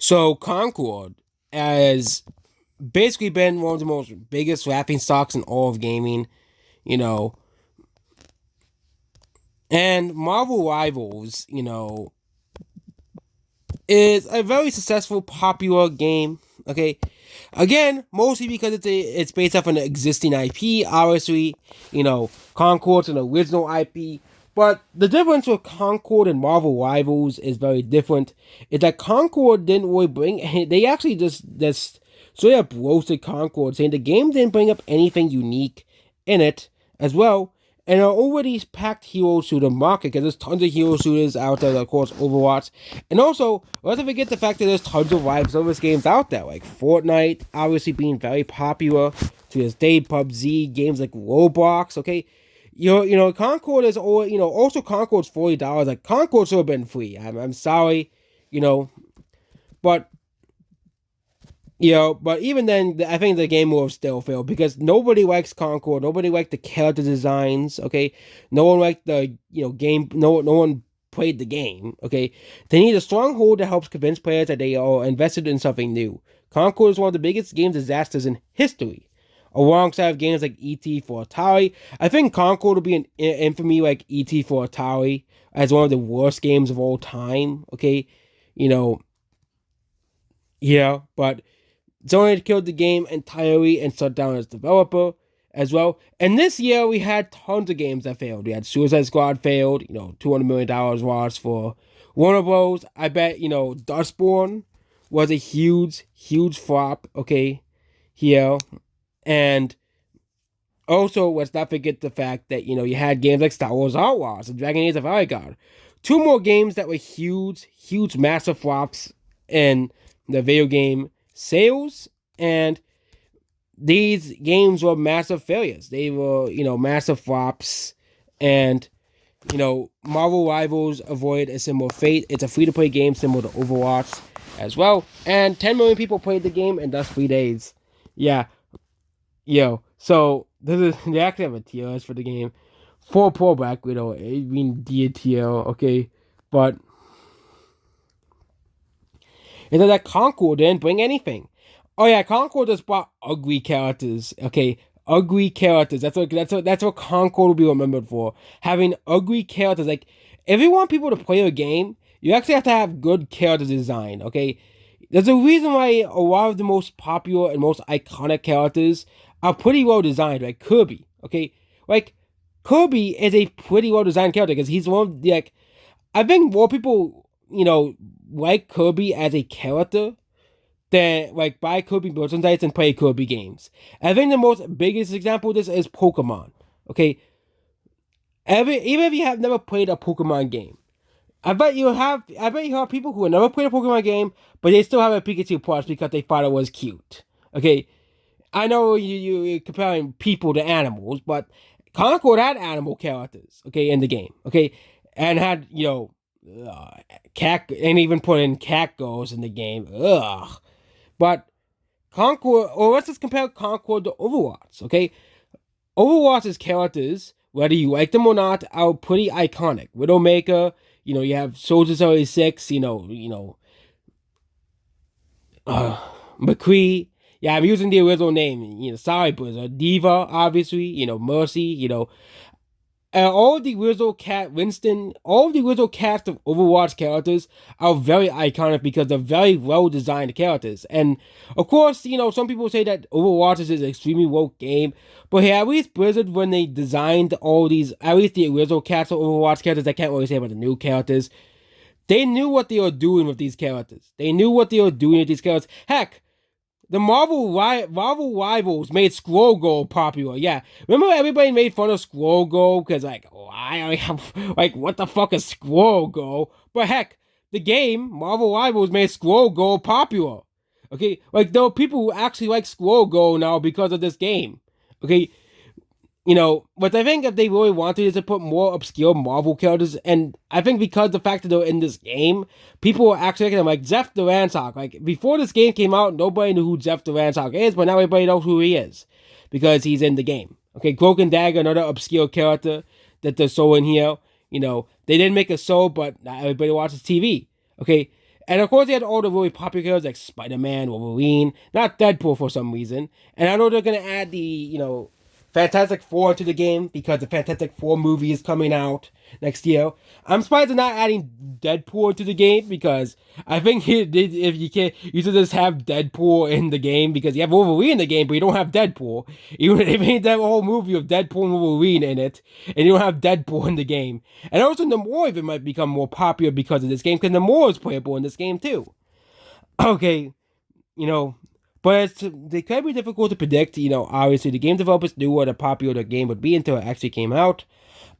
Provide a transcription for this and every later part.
So Concord has basically been one of the most biggest laughing stocks in all of gaming, you know. And Marvel Rivals, is a very successful, popular game. Okay, again, mostly because it's based off an existing IP. Obviously, Concord's an original IP. But the difference with Concord and Marvel Rivals is very different. Is that Concord didn't really bring. They actually just straight up roasted Concord, saying the game didn't bring up anything unique in it as well. And are already packed hero shooter market because there's tons of hero shooters out there, of course, Overwatch. And also, let's not forget the fact that there's tons of live service games out there, like Fortnite, obviously being very popular to this day, PUBG, games like Roblox, okay? Concord is all, also Concord's $40. Like, Concord should have been free. I'm sorry, you know, but but even then, I think the game will still fail because nobody likes Concord. Nobody liked the character designs. Okay, no one liked the game. No one played the game. Okay, they need a stronghold that helps convince players that they are invested in something new. Concord is one of the biggest game disasters in history, alongside games like ET for Atari. I think Concord will be an infamy like ET for Atari as one of the worst games of all time. Okay, you know, yeah, but Sony had killed the game entirely and shut down its developer as well. And this year we had tons of games that failed. We had Suicide Squad failed, $200 million lost for Warner Bros. I bet, Dustborn was a huge, huge flop, okay, here. And also, let's not forget the fact that, you had games like Star Wars Outlaws and Dragon Age of Aragorn. Two more games that were huge, huge, massive flops in the video game sales, and these games were massive failures. They were, massive flops, and Marvel Rivals avoided a similar fate. It's a free-to-play game similar to Overwatch as well, and 10 million people played the game in just 3 days. Yeah, so they actually have a tier list for the game. For poor Black Widow, I mean tier, okay, but is that Concord didn't bring anything. Oh yeah, Concord just brought ugly characters. Okay, ugly characters. That's what Concord will be remembered for. Having ugly characters. Like, if you want people to play a game, you actually have to have good character design. Okay, there's a reason why a lot of the most popular and most iconic characters are pretty well designed. Like Kirby. Okay, like Kirby is a pretty well designed character because he's one of the, like, I think more people like Kirby as a character than like buy Kirby merchandise and play Kirby games. I think the most biggest example of this is Pokemon. Okay, even if you have never played a Pokemon game, I bet you have. I bet you have people who have never played a Pokemon game, but they still have a Pikachu plush because they thought it was cute. Okay, I know you're comparing people to animals, but Concord had animal characters. Okay, in the game. Okay, and had cat, and even put in cat goes in the game. Ugh. But Concord, or let's just compare Concord to Overwatch, okay? Overwatch's characters, whether you like them or not, are pretty iconic. Widowmaker, you have Soldier 76, McCree. Yeah, I'm using the original name. Sorry, Blizzard. Diva, obviously. Mercy. All the original Winston, all the original cast of Overwatch characters are very iconic because they're very well designed characters. And of course, some people say that Overwatch is an extremely woke game, but hey, at least Blizzard, when they designed all these, at least the original cast of Overwatch characters, I can't really say about the new characters, they knew what they were doing with these characters. They knew what they were doing with these characters. Heck, the Marvel Rivals made Squirrel Girl popular. Yeah, remember everybody made fun of Squirrel Girl because why? Like, what the fuck is Squirrel Girl? But heck, the game Marvel Rivals made Squirrel Girl popular. Okay, like there are people who actually like Squirrel Girl now because of this game. Okay, but I think if they really wanted is to put more obscure Marvel characters, and I think because the fact that they're in this game, people are actually looking at them like Zeph the Ransock. Like, before this game came out, nobody knew who Zeph the Ransock is, but now everybody knows who he is because he's in the game. Okay, Cloak and Dagger, another obscure character that they're showing here. They didn't make a show, but not everybody watches TV. Okay, And of course, they had all the really popular characters like Spider-Man, Wolverine, not Deadpool for some reason. And I know they're gonna add the Fantastic Four into the game because the Fantastic Four movie is coming out next year. I'm surprised they're not adding Deadpool into the game because I think if you can't, you should just have Deadpool in the game because you have Wolverine in the game, but you don't have Deadpool. Even they made that whole movie of Deadpool and Wolverine in it, and you don't have Deadpool in the game. And also, Namor even might become more popular because of this game because Namor is playable in this game too. Okay, you know, but they can be difficult to predict. Obviously, the game developers knew what a popular the game would be until it actually came out.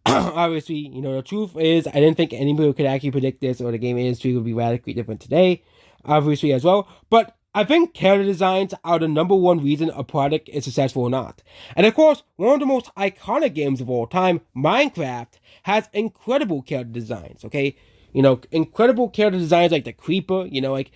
Obviously, the truth is, I didn't think anybody could actually predict this or the game industry would be radically different today. Obviously, as well. But I think character designs are the number one reason a product is successful or not. And of course, one of the most iconic games of all time, Minecraft, has incredible character designs, okay? Incredible character designs like the Creeper, like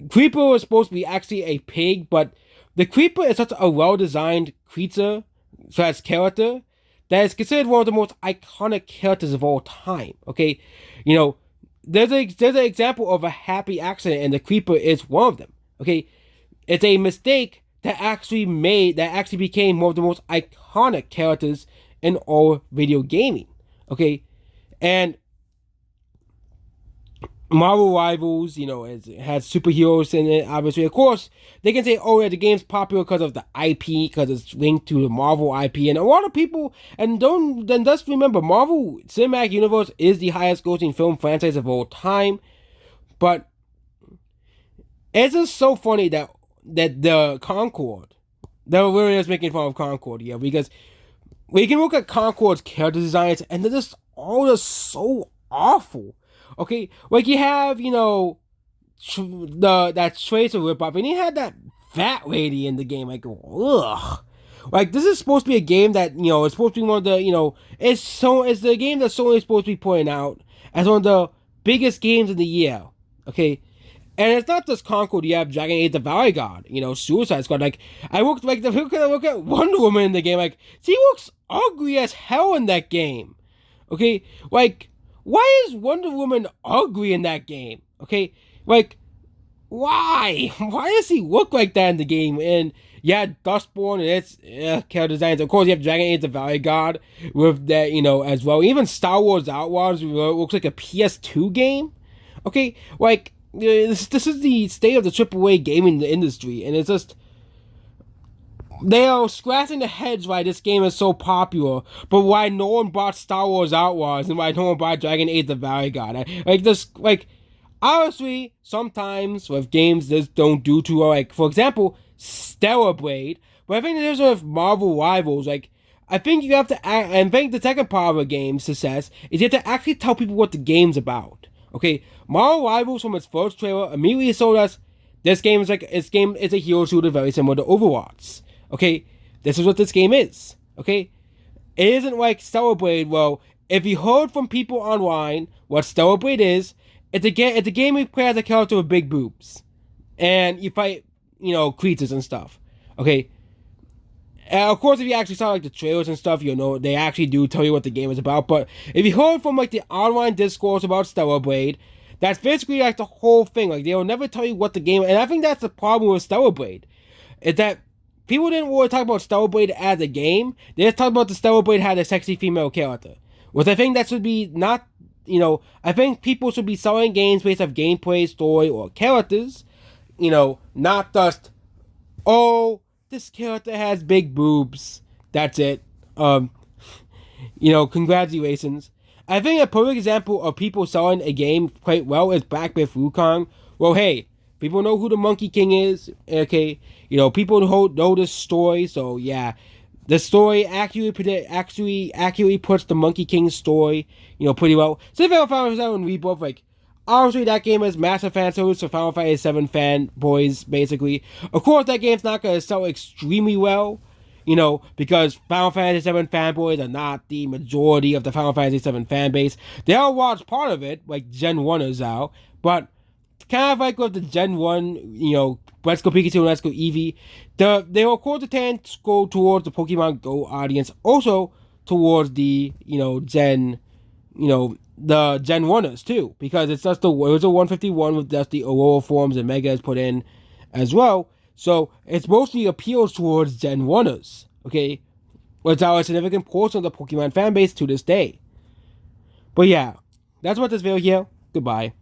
Creeper was supposed to be actually a pig, but the Creeper is such a well-designed creature slash character that is considered one of the most iconic characters of all time. Okay, there's an example of a happy accident, and the Creeper is one of them. Okay, it's a mistake that actually became one of the most iconic characters in all video gaming. Okay, and Marvel Rivals, it has superheroes in it, obviously. Of course, they can say, oh, yeah, the game's popular because of the IP, because it's linked to the Marvel IP. And a lot of people, just remember, Marvel Cinematic Universe is the highest grossing film franchise of all time. But it's just so funny that the Concord, they're really just making fun of Concord, yeah, because we can look at Concord's character designs, and they're just all just so awful. Okay, like you have, that Tracer ripoff, and you had that fat lady in the game. Like, ugh. Like, this is supposed to be a game that, it's supposed to be one of the, it's the game that Sony is supposed to be putting out as one of the biggest games of the year. Okay, and it's not just Concord. You have Dragon Age: The Valley God, Suicide Squad. Like, I look at Wonder Woman in the game. Like, she looks ugly as hell in that game. Okay, like, why is Wonder Woman ugly in that game? Okay, like, why? Why does he look like that in the game? And yeah, Dustborn and its character designs. Of course, you have Dragon Age: The Valley God with that, as well. Even Star Wars Outlaws looks like a PS2 game. Okay, like, this is the state of the AAA gaming industry, and it's just, they are scratching their heads why this game is so popular, but why no one bought Star Wars Outlaws and why no one bought Dragon Age: The Valley God. Honestly, sometimes with games that don't do too well, like, for example, Stellar Blade, but I think there's with Marvel Rivals, like, I think you have to, and I think the second part of a game's success is you have to actually tell people what the game's about. Okay, Marvel Rivals from its first trailer immediately showed us this game is a hero shooter very similar to Overwatch. Okay, this is what this game is. Okay, it isn't like Stellar Blade. Well, if you heard from people online what Stellar Blade is, it's a game you play as a character with big boobs, and you fight, creatures and stuff. Okay, and of course, if you actually saw like the trailers and stuff, they actually do tell you what the game is about. But if you heard from like the online discourse about Stellar Blade, that's basically like the whole thing. Like, they'll never tell you what the game. And I think that's the problem with Stellar Blade, is that people didn't really talk about Stellar Blade as a game. They just talked about the Stellar Blade had a sexy female character. Which I think that should be not, I think people should be selling games based off gameplay, story, or characters. Not just, oh, this character has big boobs. That's it. Congratulations. I think a perfect example of people selling a game quite well is Black Myth Wukong. Well, hey, people know who the Monkey King is. Okay, people know this story. So yeah, the story accurately puts the Monkey King story, pretty well. So Final Fantasy VII Rebirth, like, obviously that game is massive fan service for Final Fantasy VII fanboys, basically. Of course, that game's not gonna sell extremely well, because Final Fantasy VII fanboys are not the majority of the Final Fantasy VII fan base. They are a large part of it, like Gen 1ers are, but kind of like with the Gen 1, Let's Go Pikachu and Let's Go Eevee, they of course tend to go towards the Pokemon Go audience, also towards the, Gen, the Gen 1ers too, because it was a 151 with just the Aurora forms and Megas put in as well. So it's mostly appeals towards Gen 1ers, okay? Which are a significant portion of the Pokemon fan base to this day. But yeah, that's what this video here. Goodbye.